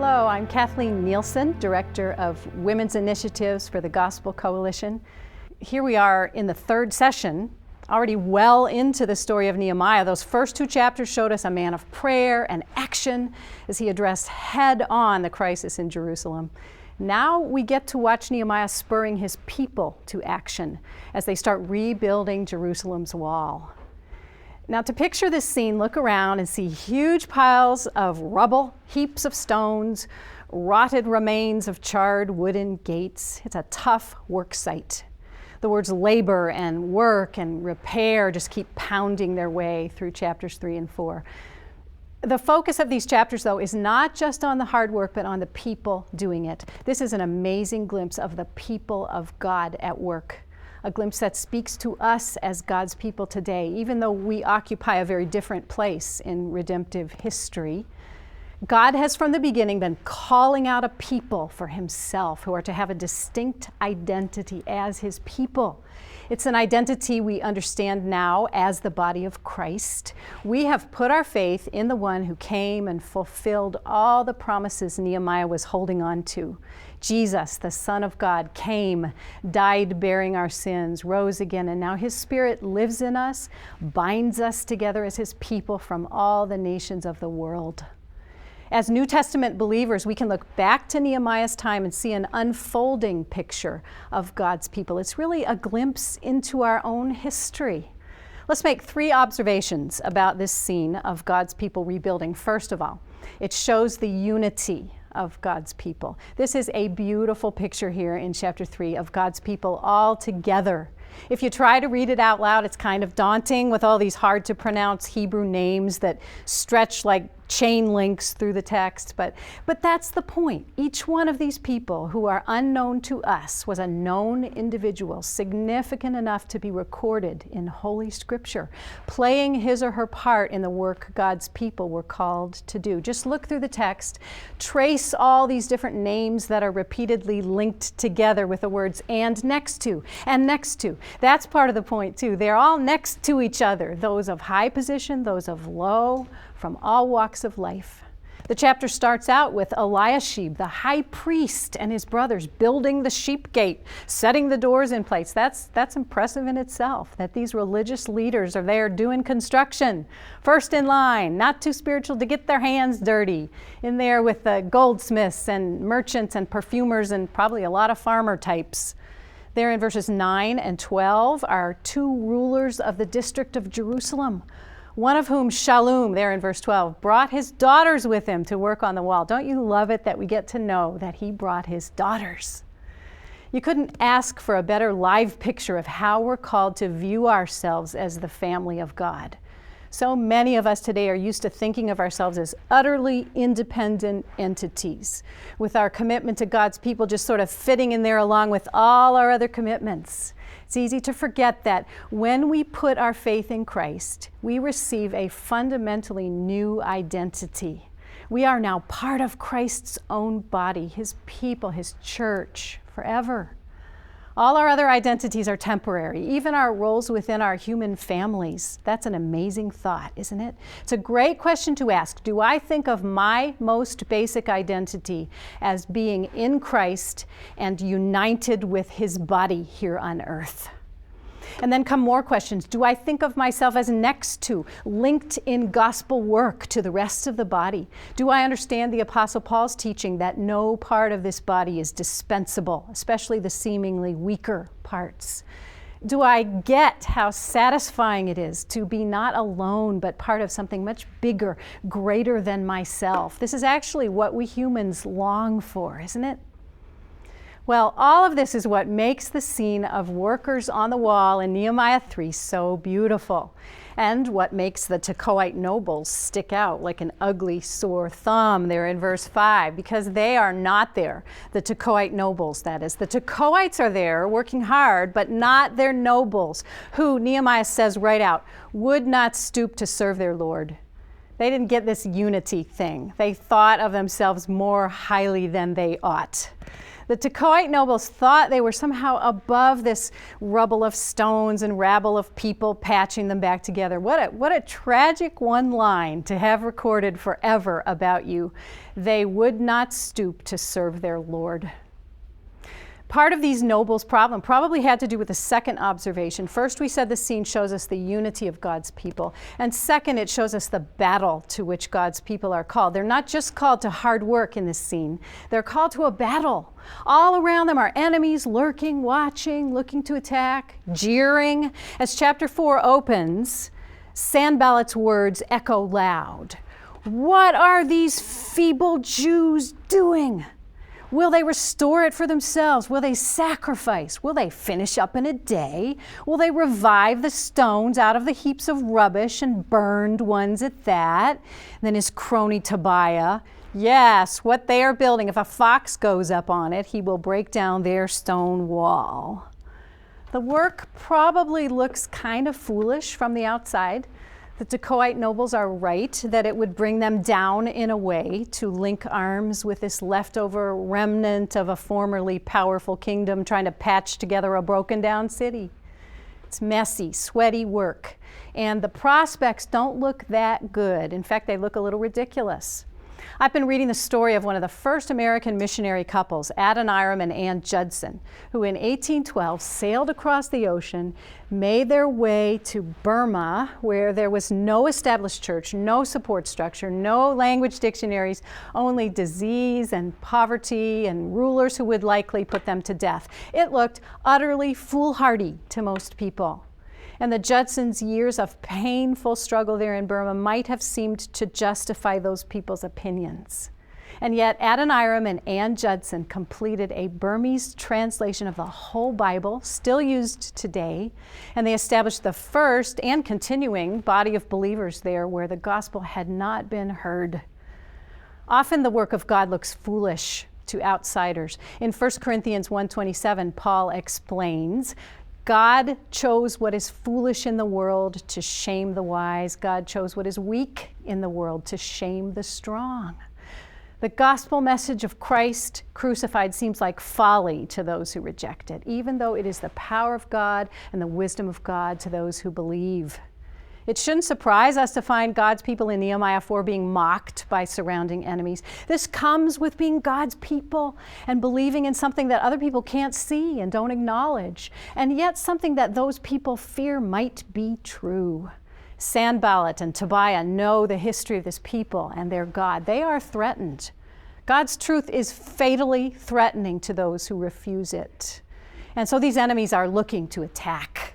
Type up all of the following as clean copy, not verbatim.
Hello, I'm Kathleen Nielson, Director of Women's Initiatives for the Gospel Coalition. Here we are in the third session, already well into the story of Nehemiah. Those first two chapters showed us a man of prayer and action as he addressed head-on the crisis in Jerusalem. Now we get to watch Nehemiah spurring his people to action as they start rebuilding Jerusalem's wall. Now, to picture this scene, look around and see huge piles of rubble, heaps of stones, rotted remains of charred wooden gates. It's a tough work site. The words labor and work and repair just keep pounding their way through chapters 3 and 4. The focus of these chapters, though, is not just on the hard work, but on the people doing it. This is an amazing glimpse of the people of God at work. A glimpse that speaks to us as God's people today, even though we occupy a very different place in redemptive history. God has from the beginning been calling out a people for himself who are to have a distinct identity as his people. It's an identity we understand now as the body of Christ. We have put our faith in the one who came and fulfilled all the promises Nehemiah was holding on to. Jesus, the Son of God, came, died bearing our sins, rose again, and now his Spirit lives in us, binds us together as his people from all the nations of the world. As New Testament believers, we can look back to Nehemiah's time and see an unfolding picture of God's people. It's really a glimpse into our own history. Let's make 3 observations about this scene of God's people rebuilding. First of all, it shows the unity of God's people. This is a beautiful picture here in chapter 3 of God's people all together. If you try to read it out loud, it's kind of daunting with all these hard to pronounce Hebrew names that stretch like chain links through the text, but that's the point. Each one of these people who are unknown to us was a known individual, significant enough to be recorded in Holy Scripture, playing his or her part in the work God's people were called to do. Just look through the text, trace all these different names that are repeatedly linked together with the words and next to, and next to. That's part of the point too. They're all next to each other, those of high position, those of low, from all walks of life. The chapter starts out with Eliashib, the high priest, and his brothers building the sheep gate, setting the doors in place. That's impressive in itself, that these religious leaders are there doing construction, first in line, not too spiritual to get their hands dirty, in there with the goldsmiths and merchants and perfumers and probably a lot of farmer types. There in verses 9 and 12 are 2 rulers of the district of Jerusalem, one of whom, Shallum, there in verse 12, brought his daughters with him to work on the wall. Don't you love it that we get to know that he brought his daughters? You couldn't ask for a better live picture of how we're called to view ourselves as the family of God. So many of us today are used to thinking of ourselves as utterly independent entities, with our commitment to God's people just sort of fitting in there along with all our other commitments. It's easy to forget that when we put our faith in Christ, we receive a fundamentally new identity. We are now part of Christ's own body, his people, his church, forever. All our other identities are temporary, even our roles within our human families. That's an amazing thought, isn't it? It's a great question to ask. Do I think of my most basic identity as being in Christ and united with his body here on earth? And then come more questions. Do I think of myself as next to, linked in gospel work to the rest of the body? Do I understand the Apostle Paul's teaching that no part of this body is dispensable, especially the seemingly weaker parts? Do I get how satisfying it is to be not alone, but part of something much bigger, greater than myself? This is actually what we humans long for, isn't it? Well, all of this is what makes the scene of workers on the wall in Nehemiah 3 so beautiful, and what makes the Tekoite nobles stick out like an ugly sore thumb there in verse 5, because they are not there, the Tekoite nobles, that is. The Tekoites are there working hard, but not their nobles, who, Nehemiah says right out, would not stoop to serve their Lord. They didn't get this unity thing. They thought of themselves more highly than they ought. The Tekoite nobles thought they were somehow above this rubble of stones and rabble of people patching them back together. What a tragic one line to have recorded forever about you. They would not stoop to serve their Lord. Part of these nobles' problem probably had to do with the second observation. First, we said the scene shows us the unity of God's people. And second, it shows us the battle to which God's people are called. They're not just called to hard work in this scene. They're called to a battle. All around them are enemies lurking, watching, looking to attack, jeering. As chapter 4 opens, Sanballat's words echo loud. What are these feeble Jews doing? Will they restore it for themselves? Will they sacrifice? Will they finish up in a day? Will they revive the stones out of the heaps of rubbish and burned ones at that? And then his crony Tobiah, yes, what they are building, if a fox goes up on it, he will break down their stone wall. The work probably looks kind of foolish from the outside. The Tekoite nobles are right that it would bring them down in a way to link arms with this leftover remnant of a formerly powerful kingdom trying to patch together a broken down city. It's messy, sweaty work, and the prospects don't look that good. In fact, they look a little ridiculous. I've been reading the story of one of the first American missionary couples, Adoniram and Ann Judson, who in 1812 sailed across the ocean, made their way to Burma, where there was no established church, no support structure, no language dictionaries, only disease and poverty and rulers who would likely put them to death. It looked utterly foolhardy to most people. And the Judsons' years of painful struggle there in Burma might have seemed to justify those people's opinions. And yet Adoniram and Ann Judson completed a Burmese translation of the whole Bible, still used today, and they established the first and continuing body of believers there where the gospel had not been heard. Often the work of God looks foolish to outsiders. In 1 Corinthians 1:27, Paul explains, God chose what is foolish in the world to shame the wise. God chose what is weak in the world to shame the strong. The gospel message of Christ crucified seems like folly to those who reject it, even though it is the power of God and the wisdom of God to those who believe. It shouldn't surprise us to find God's people in Nehemiah 4 being mocked by surrounding enemies. This comes with being God's people and believing in something that other people can't see and don't acknowledge, and yet something that those people fear might be true. Sanballat and Tobiah know the history of this people and their God. They are threatened. God's truth is fatally threatening to those who refuse it. And so these enemies are looking to attack.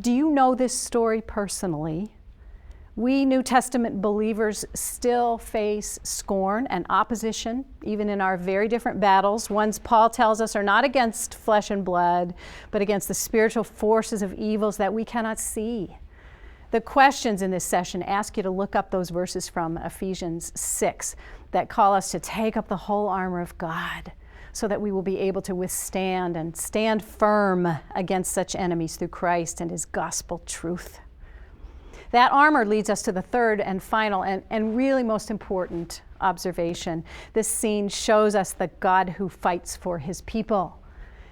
Do you know this story personally? We New Testament believers still face scorn and opposition, even in our very different battles. Ones Paul tells us are not against flesh and blood, but against the spiritual forces of evils that we cannot see. The questions in this session ask you to look up those verses from Ephesians 6 that call us to take up the whole armor of God, so that we will be able to withstand and stand firm against such enemies through Christ and his gospel truth. That armor leads us to the third and final and really most important observation. This scene shows us the God who fights for his people.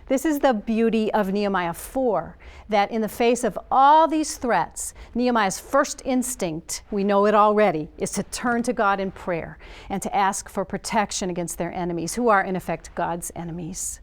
This is the beauty of Nehemiah 4, that in the face of all these threats, Nehemiah's first instinct, we know it already, is to turn to God in prayer and to ask for protection against their enemies, who are in effect God's enemies.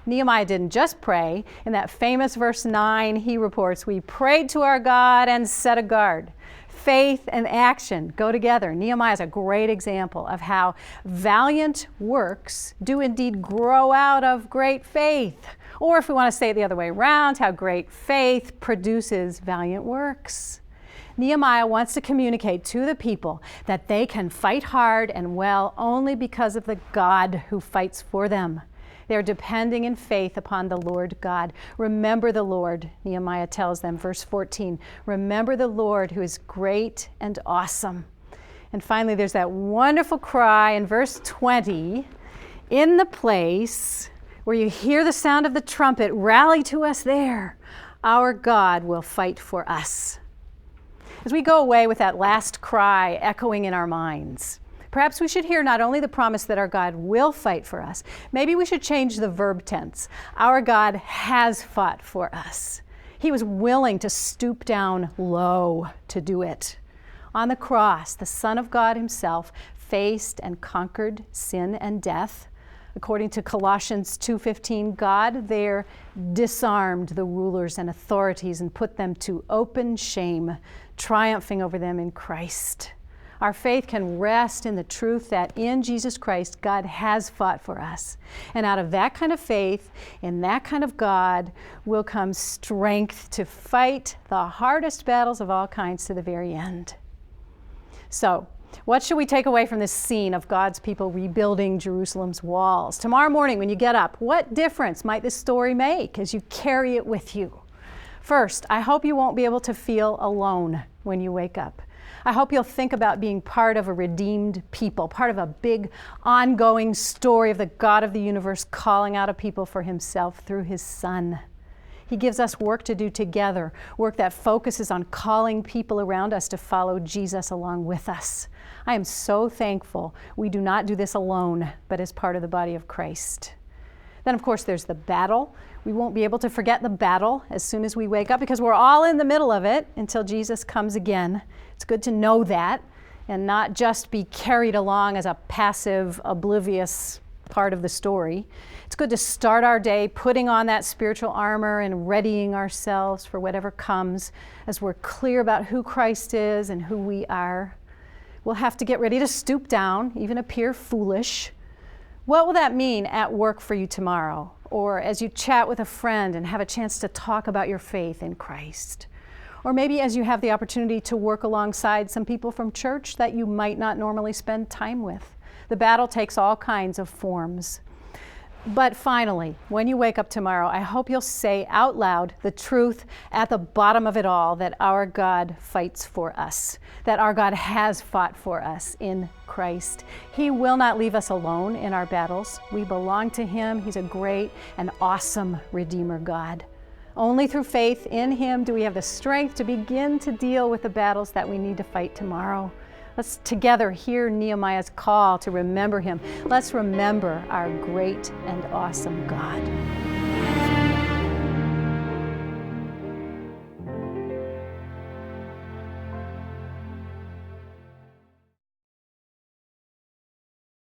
Nehemiah didn't just pray. In that famous verse 9, he reports, "We prayed to our God and set a guard." Faith and action go together. Nehemiah is a great example of how valiant works do indeed grow out of great faith. Or if we want to say it the other way around, how great faith produces valiant works. Nehemiah wants to communicate to the people that they can fight hard and well only because of the God who fights for them. They're depending in faith upon the Lord God. Remember the Lord, Nehemiah tells them, verse 14. Remember the Lord who is great and awesome. And finally, there's that wonderful cry in verse 20. In the place where you hear the sound of the trumpet, rally to us there. Our God will fight for us. As we go away with that last cry echoing in our minds, Perhaps we should hear not only the promise that our God will fight for us, maybe we should change the verb tense. Our God has fought for us. He was willing to stoop down low to do it. On the cross, the Son of God himself faced and conquered sin and death. According to Colossians 2:15, God there disarmed the rulers and authorities and put them to open shame, triumphing over them in Christ. Our faith can rest in the truth that in Jesus Christ, God has fought for us. And out of that kind of faith, in that kind of God, will come strength to fight the hardest battles of all kinds to the very end. So, what should we take away from this scene of God's people rebuilding Jerusalem's walls? Tomorrow morning when you get up, what difference might this story make as you carry it with you? First, I hope you won't be able to feel alone when you wake up. I hope you'll think about being part of a redeemed people, part of a big ongoing story of the God of the universe calling out a people for himself through his Son. He gives us work to do together, work that focuses on calling people around us to follow Jesus along with us. I am so thankful we do not do this alone, but as part of the body of Christ. Then, of course, there's the battle. We won't be able to forget the battle as soon as we wake up because we're all in the middle of it until Jesus comes again. It's good to know that and not just be carried along as a passive, oblivious part of the story. It's good to start our day putting on that spiritual armor and readying ourselves for whatever comes as we're clear about who Christ is and who we are. We'll have to get ready to stoop down, even appear foolish. What will that mean at work for you tomorrow? Or as you chat with a friend and have a chance to talk about your faith in Christ? Or maybe as you have the opportunity to work alongside some people from church that you might not normally spend time with. The battle takes all kinds of forms. But finally, when you wake up tomorrow, I hope you'll say out loud the truth at the bottom of it all, that our God fights for us, that our God has fought for us in Christ. He will not leave us alone in our battles. We belong to him. He's a great and awesome Redeemer God. Only through faith in him do we have the strength to begin to deal with the battles that we need to fight tomorrow. Let's together hear Nehemiah's call to remember him. Let's remember our great and awesome God.